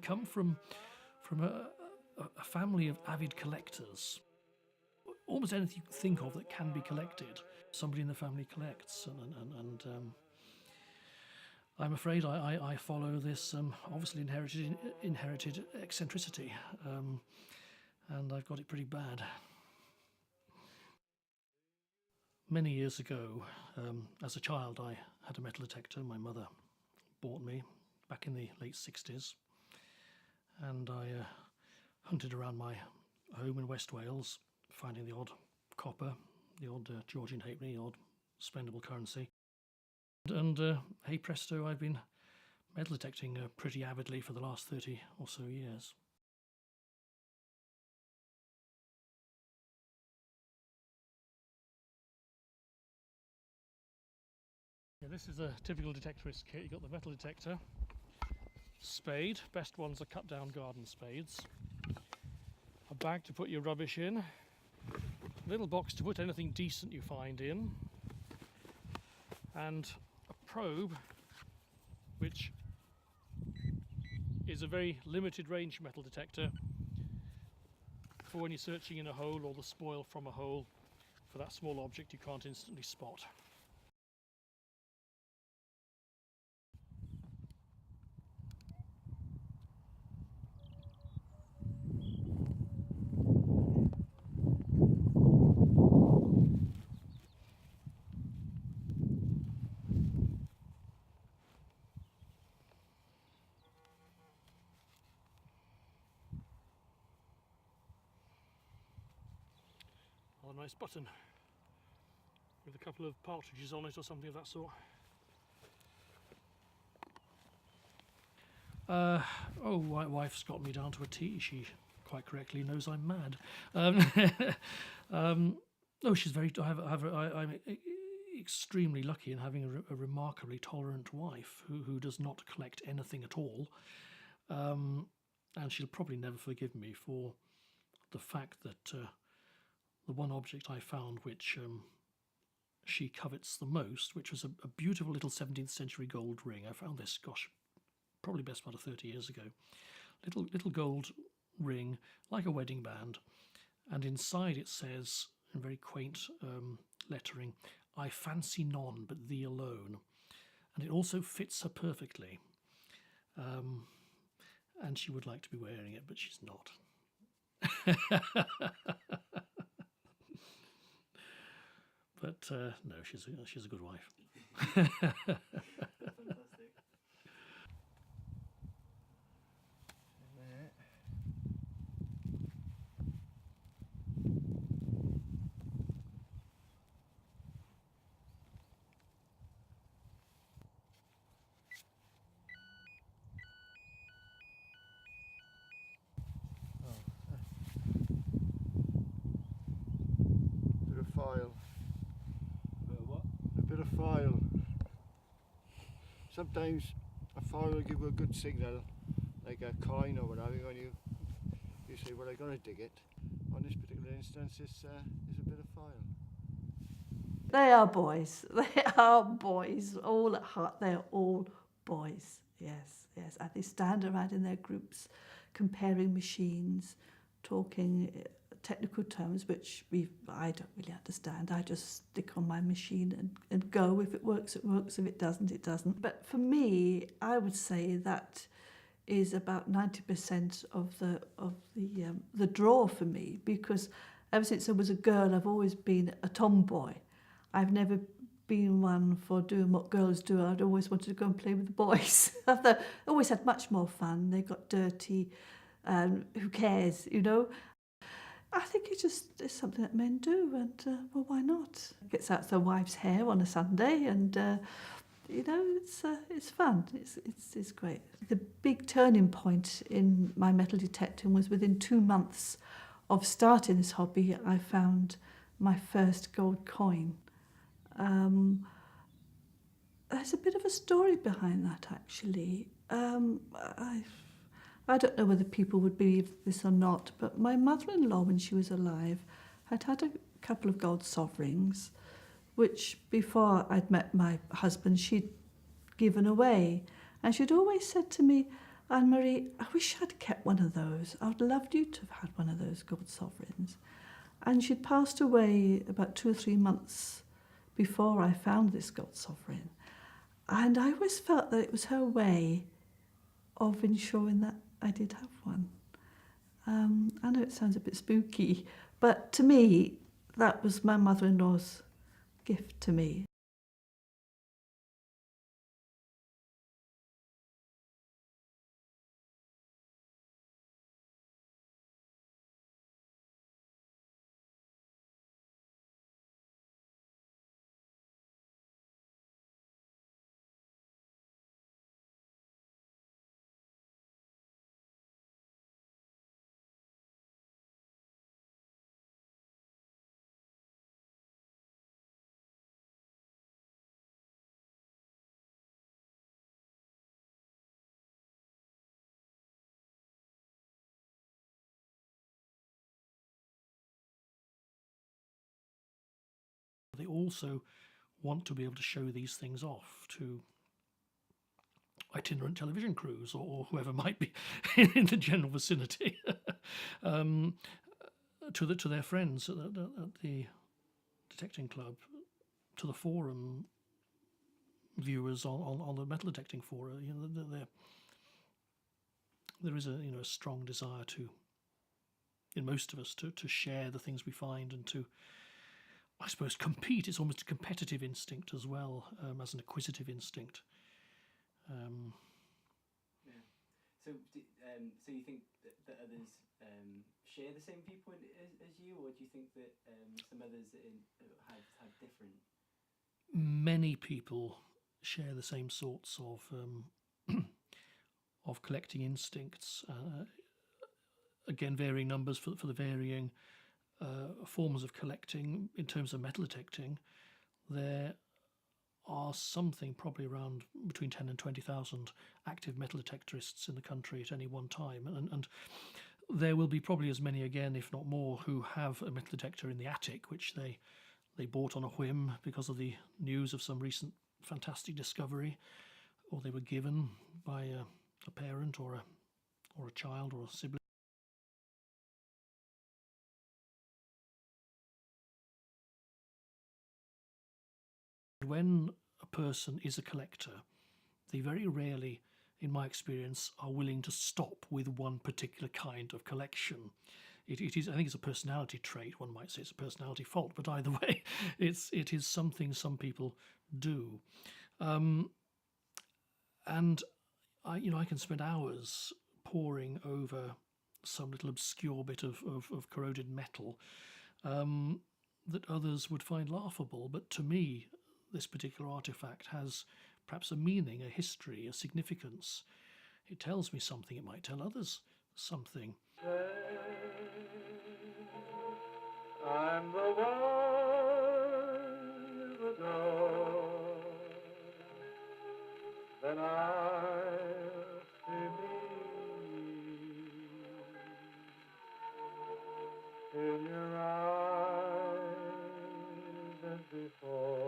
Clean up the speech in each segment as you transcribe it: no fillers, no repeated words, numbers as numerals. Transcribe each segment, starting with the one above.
come from a family of avid collectors. Almost anything you can think of that can be collected, somebody in the family collects, and I'm afraid I follow this obviously inherited eccentricity, and I've got it pretty bad. Many years ago, as a child, I had a metal detector my mother bought me back in the late 60s, and I hunted around my home in West Wales, finding the odd copper, the odd Georgian halfpenny, the odd spendable currency. And hey presto, I've been metal detecting pretty avidly for the last 30 or so years. Yeah, this is a typical detectorist kit. You've got the metal detector, spade, best ones are cut down garden spades, a bag to put your rubbish in, a little box to put anything decent you find in, and a probe which is a very limited range metal detector for when you're searching in a hole or the spoil from a hole for that small object you can't instantly spot. A nice button with a couple of partridges on it or something of that sort. Oh, my wife's got me down to a T. She quite correctly knows I'm mad. No, she's very. I'm extremely lucky in having a remarkably tolerant wife who does not collect anything at all, and she'll probably never forgive me for the fact that the one object I found which she covets the most, which was a beautiful little 17th century gold ring. I found this, gosh, probably best part of 30 years ago. Little gold ring, like a wedding band, and inside it says, in very quaint lettering, "I fancy none but thee alone." And it also fits her perfectly. And she would like to be wearing it, but she's not. But no, she's a good wife. Bit of file. What? A bit of file. Sometimes a file will give you a good signal, like a coin or whatever, when you say, well, I'm going to dig it. On this particular instance, it's a bit of file. They are boys. They are boys. All at heart, they're all boys. Yes, yes. And they stand around in their groups, comparing machines, talking technical terms, which I don't really understand. I just stick on my machine and go. If it works, it works. If it doesn't, it doesn't. But for me, I would say that is about 90% of the draw for me, because ever since I was a girl, I've always been a tomboy. I've never been one for doing what girls do. I'd always wanted to go and play with the boys. I always had much more fun. They got dirty. Who cares, you know? I think it's something that men do, and well, why not? Gets out their wife's hair on a Sunday, and you know, it's fun. It's great. The big turning point in my metal detecting was within 2 months of starting this hobby. I found my first gold coin. There's a bit of a story behind that, actually. I don't know whether people would believe this or not, but my mother-in-law, when she was alive, had a couple of gold sovereigns, which before I'd met my husband, she'd given away. And she'd always said to me, Anne-Marie, I wish I'd kept one of those. I would have loved you to have had one of those gold sovereigns. And she'd passed away about 2 or 3 months before I found this gold sovereign. And I always felt that it was her way of ensuring that I did have one. I know it sounds a bit spooky, but to me, that was my mother-in-law's gift to me. They also want to be able to show these things off to itinerant television crews or whoever might be in the general vicinity, to their friends at the detecting club, to the forum viewers on the metal detecting fora. You know, there is a a strong desire to, in most of us, to share the things we find and to, I suppose, compete. It's almost a competitive instinct as well, as an acquisitive instinct. Yeah. So, so you think that others share the same viewpoint as you, or do you think that some others have different? Many people share the same sorts of collecting instincts. Again, varying numbers for the varying forms of collecting. In terms of metal detecting, there are something probably around between 10 and 20,000 active metal detectorists in the country at any one time, and there will be probably as many again, if not more, who have a metal detector in the attic, which they bought on a whim because of the news of some recent fantastic discovery, or they were given by a parent or a child or a sibling. When a person is a collector, they very rarely, in my experience, are willing to stop with one particular kind of collection. It is, I think it's a personality trait. One might say it's a personality fault, but either way, it is something some people do. And I can spend hours poring over some little obscure bit of corroded metal that others would find laughable. But to me, this particular artifact has perhaps a meaning, a history, a significance. It tells me something. It might tell others something. I'm the one you adore. Then I'll see me in your eyes as before.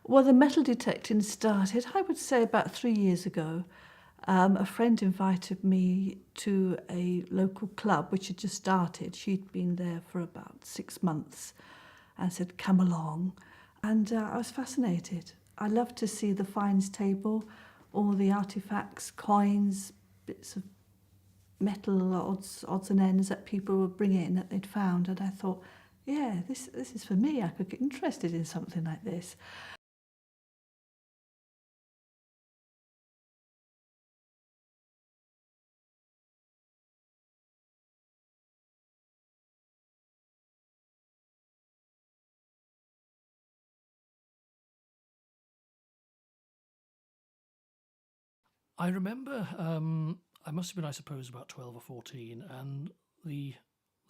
Well, the metal detecting started, I would say, about 3 years ago. A friend invited me to a local club which had just started. She'd been there for about 6 months and said, come along. And I was fascinated. I loved to see the finds table, all the artifacts, coins, bits of metal, odds and ends that people would bring in that they'd found. And I thought, yeah, this is for me. I could get interested in something like this. I remember I must have been, I suppose, about 12 or 14, and the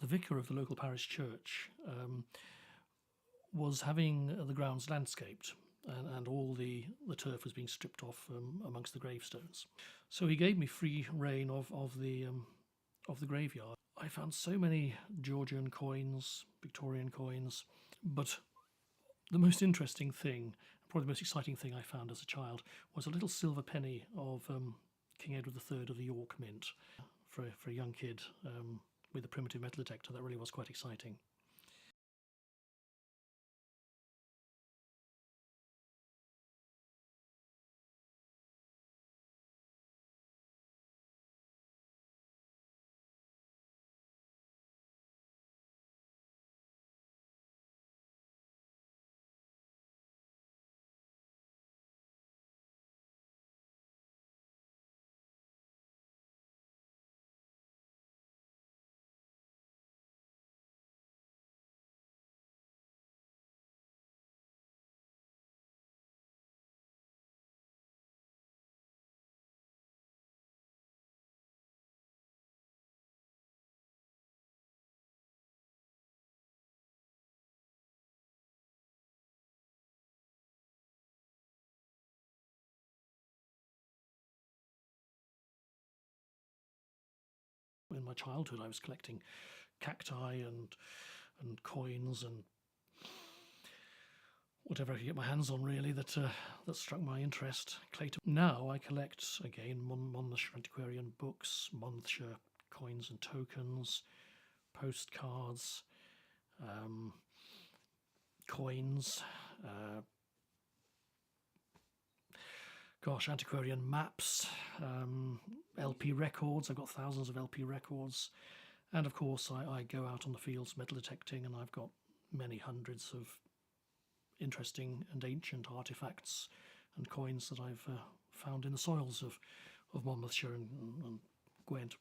vicar of the local parish church was having the grounds landscaped, and all the turf was being stripped off amongst the gravestones. So he gave me free rein of the graveyard. I found so many Georgian coins, Victorian coins, but the most interesting thing, probably the most exciting thing I found as a child, was a little silver penny of King Edward III of the York Mint. For a young kid with a primitive metal detector, that really was quite exciting. In my childhood, I was collecting cacti and coins and whatever I could get my hands on, really, that struck my interest. Now I collect, again, Monmouthshire antiquarian books, Monmouthshire coins and tokens, postcards, coins, antiquarian maps, LP records. I've got thousands of LP records. And of course, I go out on the fields metal detecting, and I've got many hundreds of interesting and ancient artifacts and coins that I've found in the soils of Monmouthshire and Gwent.